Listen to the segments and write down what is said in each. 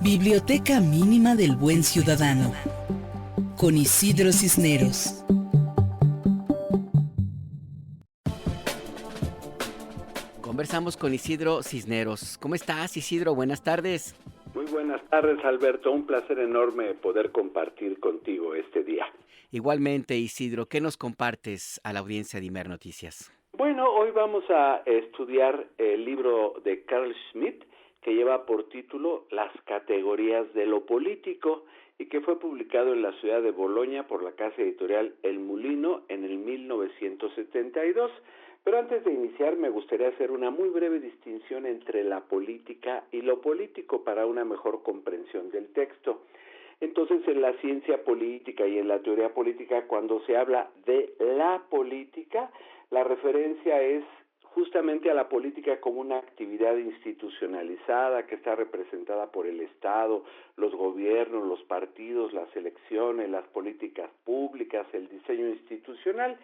Biblioteca Mínima del Buen Ciudadano, con Isidro Cisneros. Conversamos con Isidro Cisneros. ¿Cómo estás, Isidro? Buenas tardes. Muy buenas tardes, Alberto. Un placer enorme poder compartir contigo este día. Igualmente, Isidro, ¿qué nos compartes a la audiencia de Imer Noticias? Bueno, hoy vamos a estudiar el libro de Carl Schmitt, que lleva por título Las categorías de lo político, y que fue publicado en la ciudad de Bolonia por la casa editorial El Mulino en el 1972. Pero antes de iniciar, me gustaría hacer una muy breve distinción entre la política y lo político para una mejor comprensión del texto. Entonces, en la ciencia política y en la teoría política, cuando se habla de la política, la referencia es justamente a la política como una actividad institucionalizada que está representada por el Estado, los gobiernos, los partidos, las elecciones, las políticas públicas, el diseño institucional,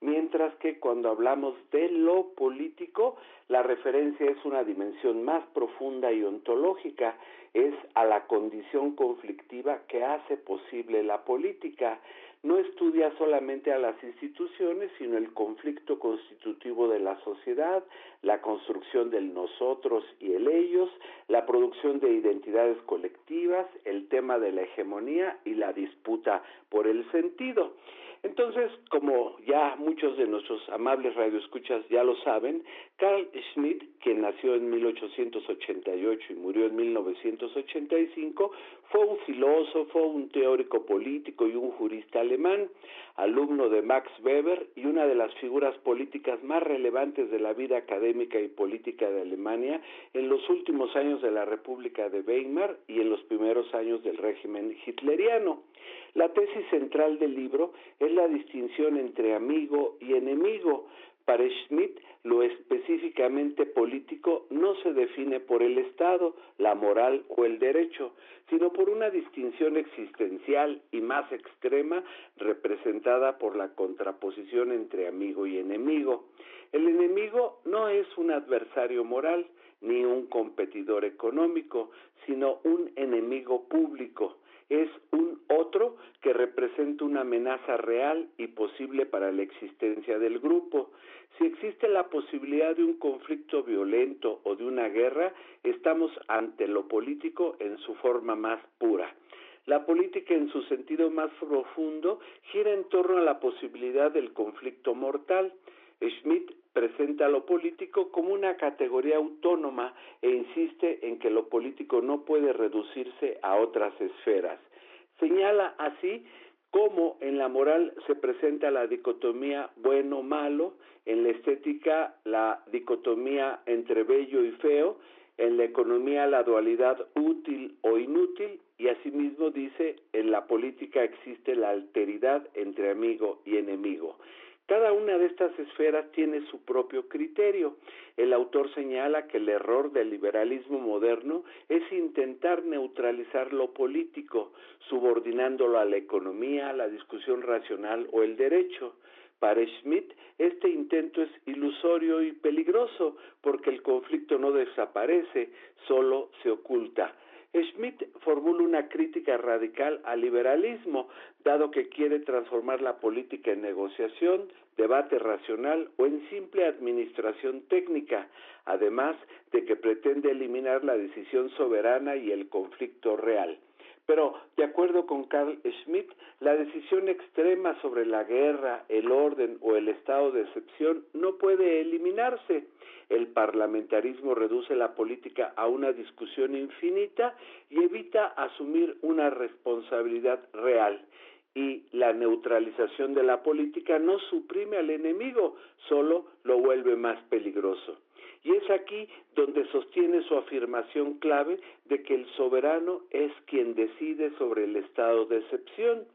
mientras que cuando hablamos de lo político, la referencia es una dimensión más profunda y ontológica, es a la condición conflictiva que hace posible la política. No estudia solamente a las instituciones, sino el conflicto constitutivo de la sociedad, la construcción del nosotros y el ellos, la producción de identidades colectivas, el tema de la hegemonía y la disputa por el sentido. Entonces, como ya muchos de nuestros amables radioescuchas ya lo saben, Carl Schmitt, quien nació en 1888 y murió en 1985, fue un filósofo, un teórico político y un jurista alemán, alumno de Max Weber y una de las figuras políticas más relevantes de la vida académica y política de Alemania en los últimos años de la República de Weimar y en los primeros años del régimen hitleriano. La tesis central del libro es la distinción entre amigo y enemigo. Para Schmitt, lo específicamente político no se define por el Estado, la moral o el derecho, sino por una distinción existencial y más extrema representada por la contraposición entre amigo y enemigo. El enemigo no es un adversario moral ni un competidor económico, sino un enemigo público. Es un otro que representa una amenaza real y posible para la existencia del grupo. Si existe la posibilidad de un conflicto violento o de una guerra, estamos ante lo político en su forma más pura. La política en su sentido más profundo gira en torno a la posibilidad del conflicto mortal. Schmitt presenta lo político como una categoría autónoma e insiste en que lo político no puede reducirse a otras esferas. Señala así cómo en la moral se presenta la dicotomía bueno-malo, en la estética la dicotomía entre bello y feo, en la economía la dualidad útil o inútil, y asimismo dice, en la política existe la alteridad entre amigo y enemigo. Cada una de estas esferas tiene su propio criterio. El autor señala que el error del liberalismo moderno es intentar neutralizar lo político, subordinándolo a la economía, a la discusión racional o el derecho. Para Schmitt, este intento es ilusorio y peligroso porque el conflicto no desaparece, solo se oculta. Schmitt formula una crítica radical al liberalismo, dado que quiere transformar la política en negociación, debate racional o en simple administración técnica, además de que pretende eliminar la decisión soberana y el conflicto real. Pero, de acuerdo con Carl Schmitt, la decisión extrema sobre la guerra, el orden o el estado de excepción no puede eliminarse. El parlamentarismo reduce la política a una discusión infinita y evita asumir una responsabilidad real. Y la neutralización de la política no suprime al enemigo, solo lo vuelve más peligroso. Y es aquí donde sostiene su afirmación clave de que el soberano es quien decide sobre el estado de excepción.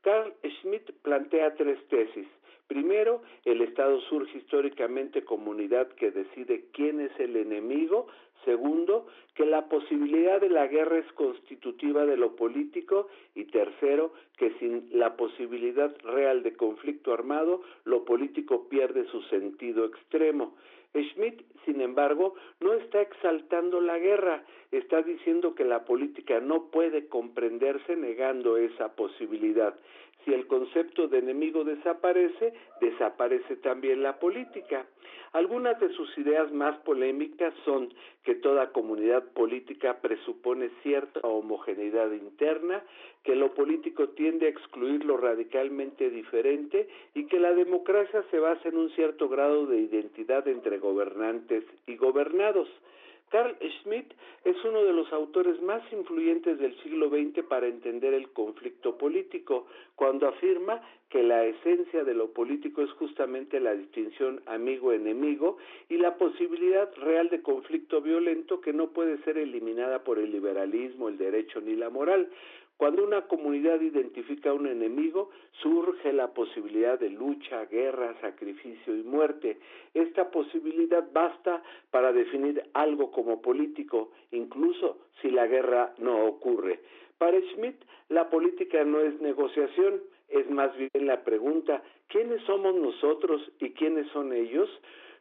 Carl Schmitt plantea tres tesis. Primero, el Estado surge históricamente como unidad que decide quién es el enemigo. Segundo, que la posibilidad de la guerra es constitutiva de lo político. Y tercero, que sin la posibilidad real de conflicto armado, lo político pierde su sentido extremo. Schmitt, sin embargo, no está exaltando la guerra, está diciendo que la política no puede comprenderse negando esa posibilidad. Si el concepto de enemigo desaparece, desaparece también la política. Algunas de sus ideas más polémicas son que toda comunidad política presupone cierta homogeneidad interna, que lo político tiende a excluir lo radicalmente diferente y que la democracia se basa en un cierto grado de identidad entre gobernantes y gobernados. Carl Schmitt es uno de los autores más influyentes del siglo XX para entender el conflicto político, cuando afirma que la esencia de lo político es justamente la distinción amigo-enemigo y la posibilidad real de conflicto violento que no puede ser eliminada por el liberalismo, el derecho ni la moral. Cuando una comunidad identifica a un enemigo, surge la posibilidad de lucha, guerra, sacrificio y muerte. Esta posibilidad basta para definir algo como político, incluso si la guerra no ocurre. Para Schmitt, la política no es negociación, es más bien la pregunta, ¿quiénes somos nosotros y quiénes son ellos?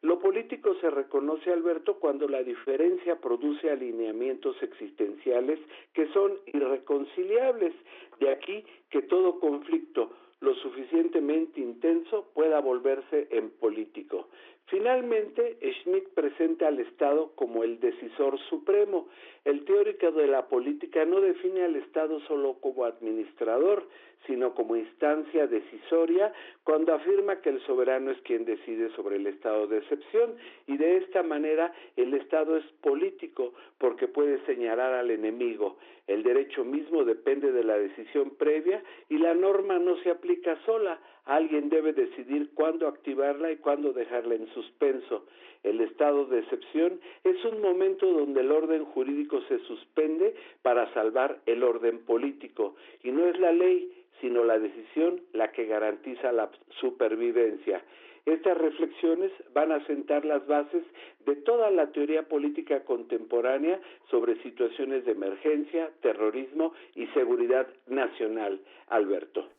Lo político se reconoce, Alberto, cuando la diferencia produce alineamientos existenciales que son irreconciliables. De aquí que todo conflicto lo suficientemente intenso pueda volverse en político. Finalmente, Schmitt presenta al Estado como el decisor supremo. El teórico de la política no define al Estado solo como administrador, sino como instancia decisoria, cuando afirma que el soberano es quien decide sobre el estado de excepción, y de esta manera el Estado es político, porque puede señalar al enemigo. El derecho mismo depende de la decisión previa, y la norma no se aplica sola. Alguien debe decidir cuándo activarla y cuándo dejarla en suspenso. El estado de excepción es un momento donde el orden jurídico se suspende para salvar el orden político, y no es la ley, sino la decisión la que garantiza la supervivencia. Estas reflexiones van a sentar las bases de toda la teoría política contemporánea sobre situaciones de emergencia, terrorismo y seguridad nacional. Alberto.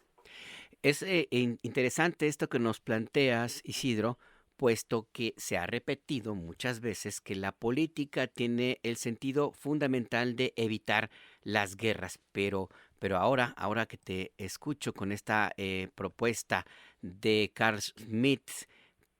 Es interesante esto que nos planteas, Isidro, puesto que se ha repetido muchas veces que la política tiene el sentido fundamental de evitar las guerras, pero ahora que te escucho con esta propuesta de Carl Schmitt,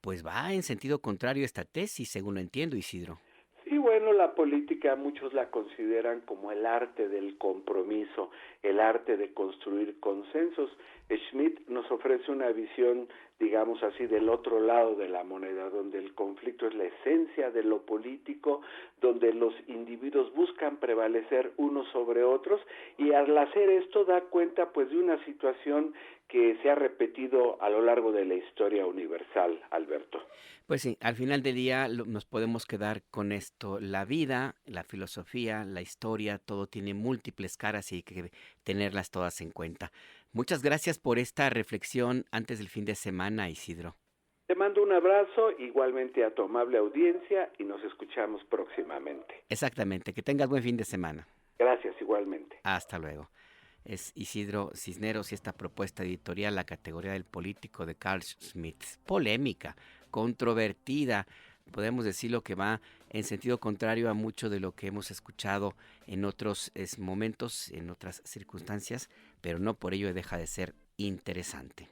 pues va en sentido contrario a esta tesis, según lo entiendo, Isidro. Sí, bueno, la política muchos la consideran como el arte del compromiso, el arte de construir consensos. Schmitt nos ofrece una visión, digamos así, del otro lado de la moneda, donde el conflicto es la esencia de lo político, donde los individuos buscan prevalecer unos sobre otros, y al hacer esto da cuenta pues de una situación que se ha repetido a lo largo de la historia universal, Alberto. Pues sí, al final del día nos podemos quedar con esto. La vida, la filosofía, la historia, todo tiene múltiples caras y hay que tenerlas todas en cuenta. Muchas gracias por esta reflexión antes del fin de semana, Isidro. Te mando un abrazo, igualmente a tu amable audiencia, y nos escuchamos próximamente. Exactamente, que tengas buen fin de semana. Gracias, igualmente. Hasta luego. Es Isidro Cisneros y esta propuesta editorial, La categoría del político, de Carl Schmitt. Polémica, controvertida, podemos decir lo que va en sentido contrario a mucho de lo que hemos escuchado en otros momentos, en otras circunstancias, pero no por ello deja de ser interesante.